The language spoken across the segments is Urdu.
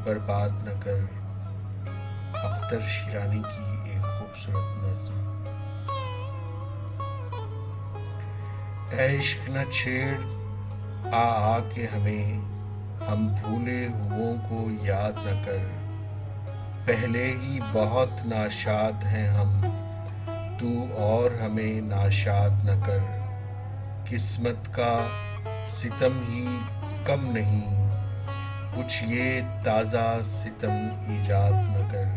برباد نہ کر. اختر شیرانی کی ایک خوبصورت نظم. اے عشق نہ چھیڑ آ کے ہمیں، ہم بھولے ہوئوں کو یاد نہ کر. پہلے ہی بہت ناشاد ہیں ہم، تو اور ہمیں ناشاد نہ کر. قسمت کا ستم ہی کم نہیں، کچھ یہ تازہ ستم ایجاد نہ کر.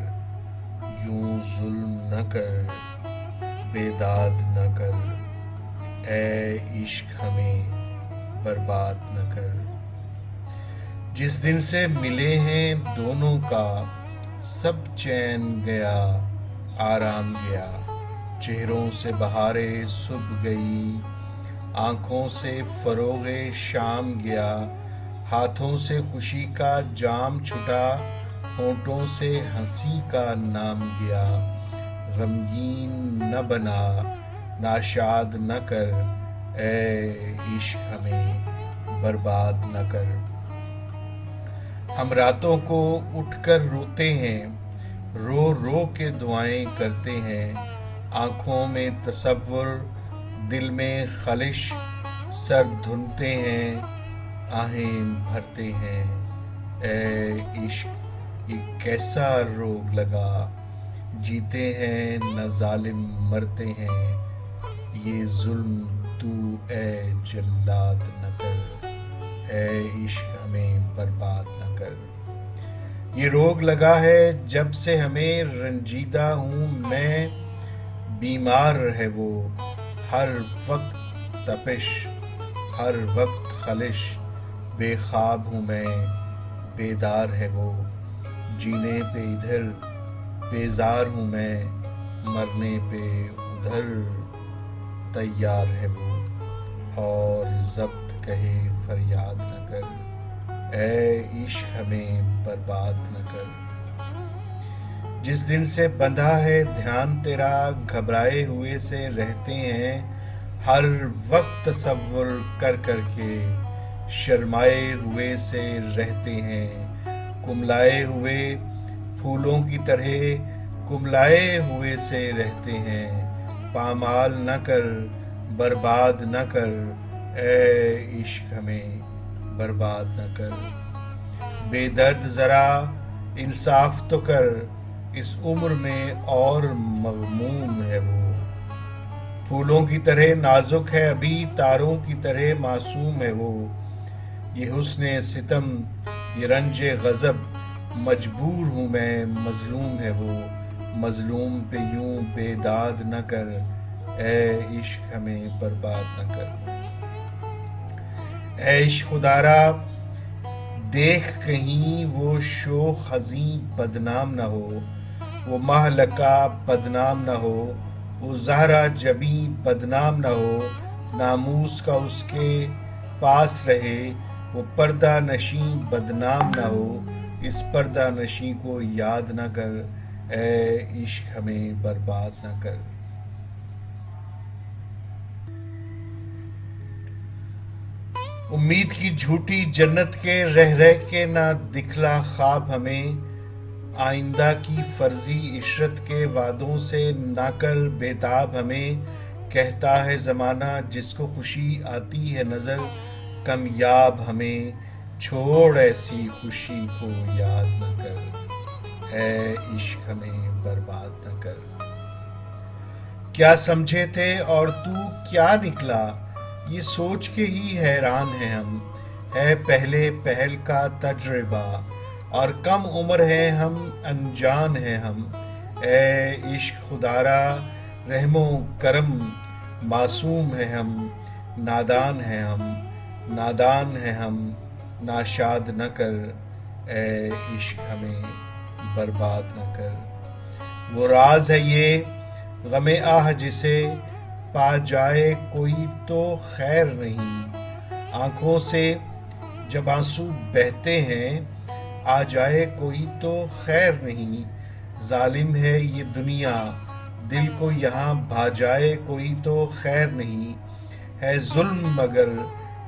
یوں ظلم نہ کر، بیداد نہ کر، اے عشق ہمیں برباد نہ کر. جس دن سے ملے ہیں دونوں کا سب چین گیا آرام گیا. چہروں سے بہارے صبح گئی، آنکھوں سے فروغ شام گیا. ہاتھوں سے خوشی کا جام چھٹا، ہونٹوں سے ہنسی کا نام گیا. غمگین نہ بنا، ناشاد نہ کر، اے عشق ہمیں برباد نہ کر. ہم راتوں کو اٹھ کر روتے ہیں، رو رو کے دعائیں کرتے ہیں. آنکھوں میں تصور، دل میں خلش، سر دھنتے ہیں، آہیں بھرتے ہیں. اے عشق یہ کیسا روگ لگا، جیتے ہیں نہ ظالم مرتے ہیں. یہ ظلم تو اے جلاد نہ کر، اے عشق ہمیں برباد نہ کر. یہ روگ لگا ہے جب سے ہمیں، رنجیدہ ہوں میں بیمار ہے وہ. ہر وقت تپش، ہر وقت خلش، بے خواب ہوں میں بیدار ہے وہ. جینے پہ ادھر بیزار ہوں میں، مرنے پہ ادھر تیار ہے وہ. اور ضبط کہے فریاد نہ کر، اے عشق ہمیں برباد نہ کر. جس دن سے بندھا ہے دھیان تیرا، گھبرائے ہوئے سے رہتے ہیں. ہر وقت تصور کر کر کے شرمائے ہوئے سے رہتے ہیں. کملائے ہوئے پھولوں کی طرح کملائے ہوئے سے رہتے ہیں. پامال نہ کر، برباد نہ کر، اے عشق ہمیں برباد نہ کر. بے درد ذرا انصاف تو کر، اس عمر میں اور مغموم ہے وہ. پھولوں کی طرح نازک ہے ابھی، تاروں کی طرح معصوم ہے وہ. یہ حسن ستم، یہ رنج غضب، مجبور ہوں میں مظلوم ہے وہ. مظلوم پہ یوں بیداد نہ کر، اے عشق ہمیں برباد نہ کر. اے عشق خدارا دیکھ کہیں وہ شوخ حزیں بدنام نہ ہو. وہ ماہ لکا بدنام نہ ہو، وہ زہرہ جبیں بدنام نہ ہو. ناموس کا اس کے پاس رہے، وہ پردہ نشیں بدنام نہ ہو. اس پردہ نشیں کو یاد نہ کر، اے عشق ہمیں برباد نہ کر. امید کی جھوٹی جنت کے رہ رہ کے نہ دکھلا خواب ہمیں. آئندہ کی فرضی عشرت کے وعدوں سے نہ کر بےتاب ہمیں. کہتا ہے زمانہ جس کو خوشی آتی ہے نظر، کامیاب ہمیں. چھوڑ ایسی خوشی کو یاد نہ کر، اے عشق ہمیں برباد نہ کر. کیا سمجھے تھے اور تو کیا نکلا، یہ سوچ کے ہی حیران ہیں ہم. ہے پہلے پہل کا تجربہ، اور کم عمر ہیں ہم، انجان ہیں ہم. اے عشق خدارا رحم و کرم، معصوم ہیں ہم، نادان ہیں ہم. نادان ہیں ہم، ناشاد نہ کر، اے عشق ہمیں برباد نہ کر. وہ راز ہے یہ غم آہ جسے پا جائے کوئی تو خیر نہیں. آنکھوں سے جب آنسو بہتے ہیں، آ جائے کوئی تو خیر نہیں. ظالم ہے یہ دنیا، دل کو یہاں بھا جائے کوئی تو خیر نہیں. ہے ظلم مگر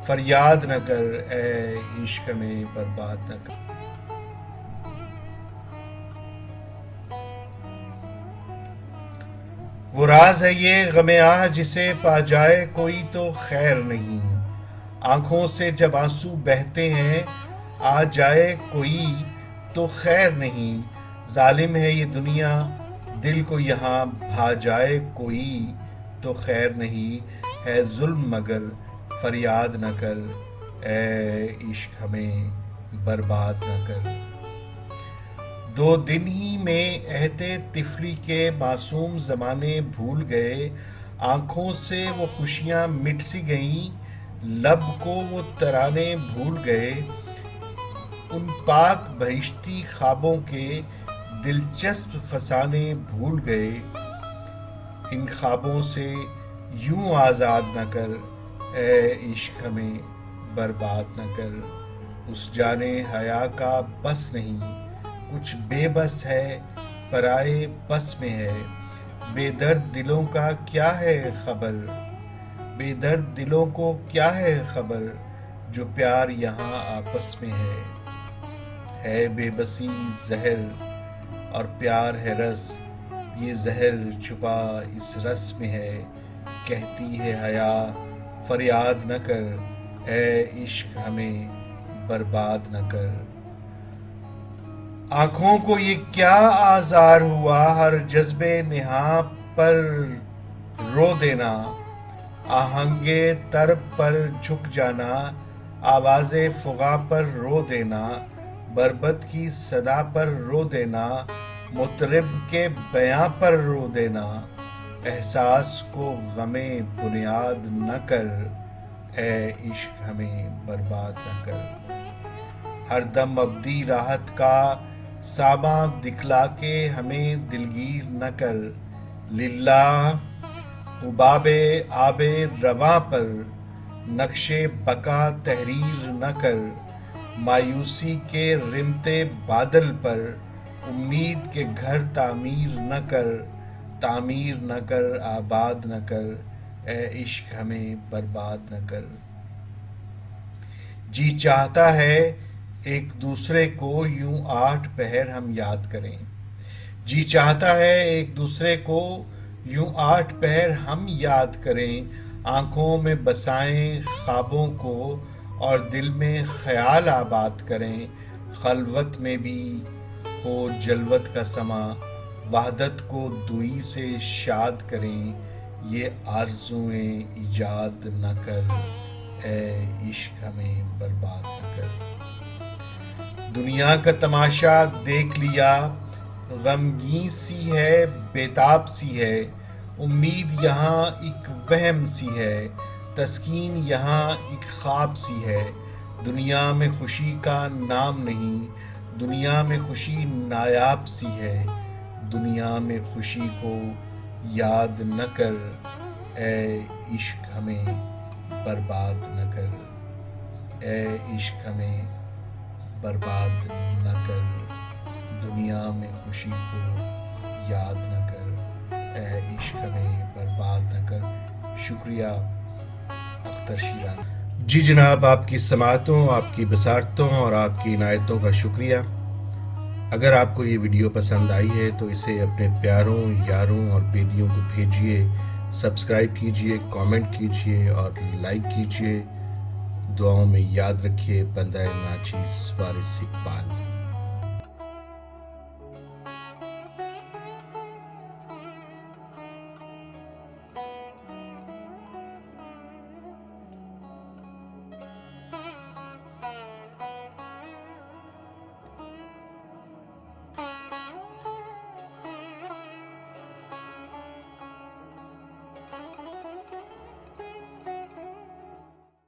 فریاد نہ کر، اے عشق میں برباد نہ کر. وہ راز ہے یہ غم آہ جسے پا جائے کوئی تو خیر نہیں، آنکھوں سے جب آنسو بہتے ہیں آ جائے کوئی تو خیر نہیں، ظالم ہے یہ دنیا دل کو یہاں بھا جائے کوئی تو خیر نہیں، ہے ظلم مگر فریاد نہ کر، اے عشق ہمیں برباد نہ کر۔ 2 دن ہی میں عہد طفلی کے معصوم زمانے بھول گئے، آنکھوں سے وہ خوشیاں مٹ سی گئیں، لب کو وہ ترانے بھول گئے، ان پاک بہشتی خوابوں کے دلچسپ فسانے بھول گئے، ان خوابوں سے یوں آزاد نہ کر، اے عشق ہمیں برباد نہ کر۔ اس جانے حیا کا بس نہیں، کچھ بے بس ہے پرائے بس میں ہے، بے درد دلوں کا کیا ہے خبر، بے درد دلوں کو کیا ہے خبر، جو پیار یہاں آپس میں ہے بے بسی زہر اور پیار ہے رس، یہ زہر چھپا اس رس میں ہے، کہتی ہے حیا فریاد نہ کر، اے عشق ہمیں برباد نہ کر۔ آنکھوں کو یہ کیا آزار ہوا، ہر جذبے نہاں پر رو دینا، آہنگ طرب پر جھک جانا، آواز فغاں پر رو دینا، بربط کی صدا پر رو دینا، مطرب کے بیاں پر رو دینا، احساس کو غم بنیاد نہ کر، اے عشق ہمیں برباد نہ کر۔ ہر دم ابدی راحت کا ساماں دکھلا کے ہمیں دلگیر نہ کر، للہ حباب آب رواں پر نقش بقا تحریر نہ کر، مایوسی کے رمتے بادل پر امید کے گھر تعمیر نہ کر آباد نہ کر، اے عشق ہمیں برباد نہ کر۔ جی چاہتا ہے ایک دوسرے کو یوں 8 پہر ہم یاد کریں، جی چاہتا ہے ایک دوسرے کو یوں 8 پہر ہم یاد کریں، آنکھوں میں بسائیں خوابوں کو اور دل میں خیال آباد کریں، خلوت میں بھی ہو جلوت کا سماں، وحدت کو دوئی سے شاد کریں، یہ آرزوئیں ایجاد نہ کر، اے عشق ہمیں برباد نہ کر۔ دنیا کا تماشا دیکھ لیا، غمگین سی ہے بےتاب سی ہے، امید یہاں ایک وہم سی ہے، تسکین یہاں ایک خواب سی ہے، دنیا میں خوشی کا نام نہیں، دنیا میں خوشی نایاب سی ہے، دنیا میں خوشی کو یاد نہ کر، اے عشق ہمیں برباد نہ کر، اے عشق ہمیں برباد نہ کر، دنیا میں خوشی کو یاد نہ کر، اے عشق ہمیں برباد نہ کر۔ شکریہ اختر شیرازی۔ جی جناب، آپ کی سماعتوں، آپ کی بصارتوں اور آپ کی عنایتوں کا شکریہ۔ اگر آپ کو یہ ویڈیو پسند آئی ہے تو اسے اپنے پیاروں، یاروں اور بیلیوں کو بھیجیے، سبسکرائب کیجیے، کامنٹ کیجیے اور لائک کیجیے۔ دعاؤں میں یاد رکھیے، بندہ ناچیز وارث اقبال۔